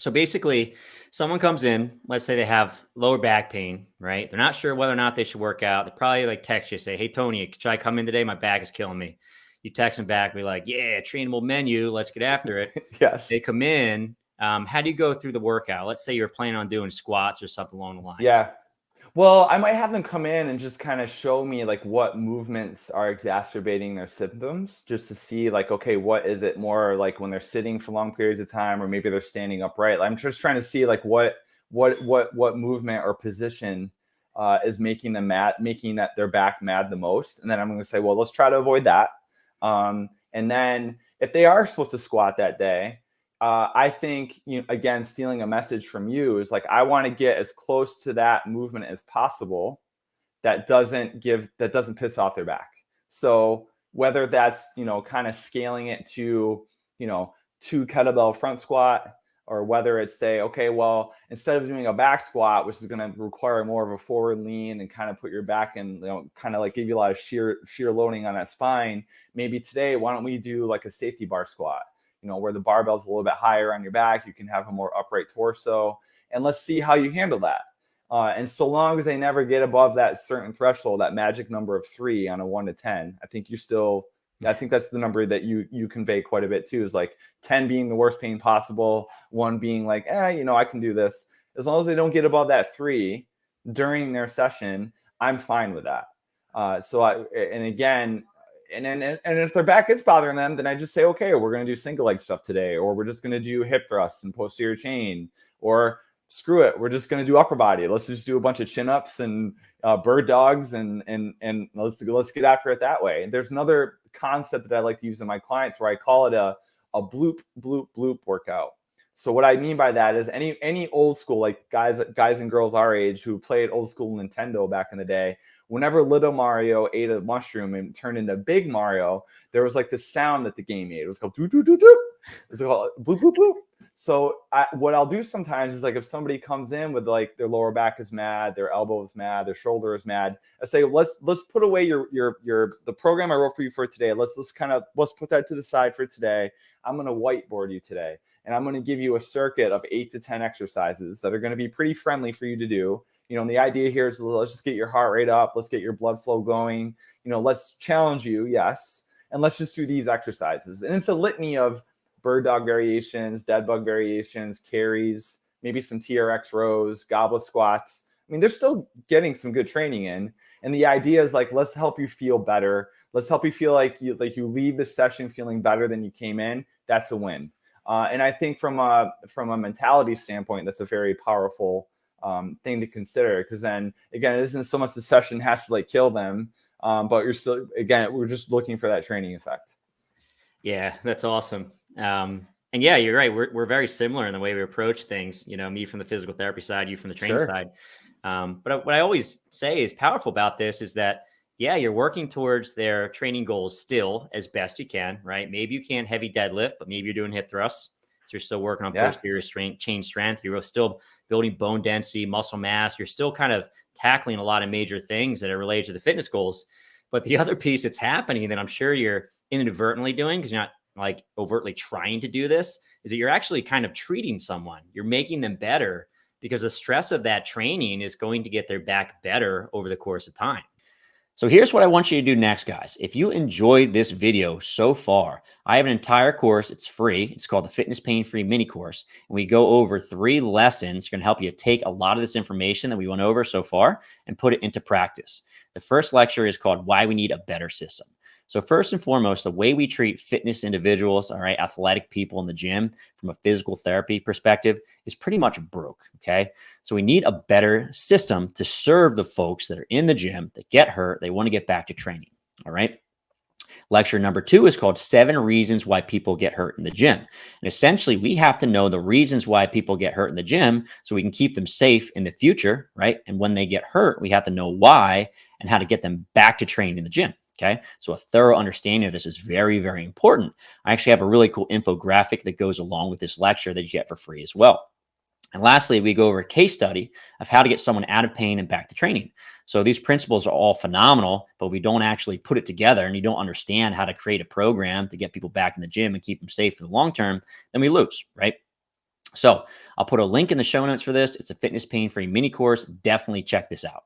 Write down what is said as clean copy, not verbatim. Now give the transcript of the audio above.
So basically, someone comes in, let's say they have lower back pain, right? They're not sure whether or not they should work out. They probably like text you, say, "Hey, Tony, should I come in today? My back is killing me." You text them back, be like, "Yeah, trainable menu. Let's get after it." They Yes. come in. How do you go through the workout? Let's say you're planning on doing squats or something along the lines. Yeah. Well, I might have them come in and just kind of show me like what movements are exacerbating their symptoms, just to see like, okay, what is it more like when they're sitting for long periods of time, or maybe they're standing upright. I'm just trying to see like what movement or position is making them mad, making that their back mad the most. And then I'm going to say, well, let's try to avoid that. And then if they are supposed to squat that day, I think, again, stealing a message from you is like, I want to get as close to that movement as possible that doesn't piss off their back. So whether that's, kind of scaling it to, 2 kettlebell front squat, or whether it's say, okay, well, instead of doing a back squat, which is going to require more of a forward lean and kind of put your back in, kind of like give you a lot of sheer loading on that spine, maybe today, why don't we do like a safety bar squat? Where the barbell's a little bit higher on your back, you can have a more upright torso, and let's see how you handle that. And so long as they never get above that certain threshold, that magic number of 3 on a 1 to 10, I think that's the number that you convey quite a bit too, is like 10 being the worst pain possible, 1 being like, I can do this. As long as they don't get above that 3 during their session, I'm fine with that. And if their back is bothering them, then I just say, okay, we're going to do single leg stuff today, or we're just going to do hip thrusts and posterior chain, or screw it, we're just going to do upper body. Let's just do a bunch of chin ups and bird dogs, and let's get after it that way. And there's another concept that I like to use in my clients where I call it a bloop bloop bloop workout. So what I mean by that is any old school, like guys and girls our age who played old school Nintendo back in the day, whenever little Mario ate a mushroom and turned into big Mario, there was like this sound that the game made. It was called doo doo doo doo. It was called bloop bloop bloop. So what I'll do sometimes is, like, if somebody comes in with like their lower back is mad, their elbow is mad, their shoulder is mad, I say, let's put away the program I wrote for you for today. Let's put that to the side for today. I'm going to whiteboard you today, and I'm going to give you a circuit of 8 to 10 exercises that are going to be pretty friendly for you to do. And the idea here is, let's just get your heart rate up. Let's get your blood flow going. Let's challenge you. Yes. And let's just do these exercises. And it's a litany of bird dog variations, dead bug variations, carries, maybe some TRX rows, goblet squats. I mean, they're still getting some good training in. And the idea is like, let's help you feel better. Let's help you feel like you leave the session feeling better than you came in. That's a win. And I think from a mentality standpoint, that's a very powerful thing to consider, because then again, it isn't so much the session has to like kill them, but you're still, again, we're just looking for that training effect. Yeah, that's awesome. And yeah, you're right. We're very similar in the way we approach things. Me from the physical therapy side, you from the training side. But what I always say is powerful about this is that, yeah, you're working towards their training goals still as best you can, right? Maybe you can't heavy deadlift, but maybe you're doing hip thrusts. So you're still working on posterior chain strength. You're still building bone density, muscle mass. You're still kind of tackling a lot of major things that are related to the fitness goals. But the other piece that's happening that I'm sure you're inadvertently doing, because you're not like overtly trying to do this, is that you're actually kind of treating someone. You're making them better, because the stress of that training is going to get their back better over the course of time. So here's what I want you to do next, guys. If you enjoyed this video so far, I have an entire course. It's free. It's called the Fitness Pain-Free Mini Course. And we go over 3 lessons going to help you take a lot of this information that we went over so far and put it into practice. The first lecture is called Why We Need a Better System. So first and foremost, the way we treat fitness individuals, all right, athletic people in the gym from a physical therapy perspective is pretty much broke, okay? So we need a better system to serve the folks that are in the gym, that get hurt, they want to get back to training, all right? Lecture number 2 is called 7 Reasons Why People Get Hurt in the Gym. And essentially, we have to know the reasons why people get hurt in the gym so we can keep them safe in the future, right? And when they get hurt, we have to know why and how to get them back to training in the gym. Okay, so a thorough understanding of this is very, very important. I actually have a really cool infographic that goes along with this lecture that you get for free as well. And lastly, we go over a case study of how to get someone out of pain and back to training. So these principles are all phenomenal, but we don't actually put it together, and you don't understand how to create a program to get people back in the gym and keep them safe for the long term, then we lose, right? So I'll put a link in the show notes for this. It's a fitness pain-free mini course. Definitely check this out.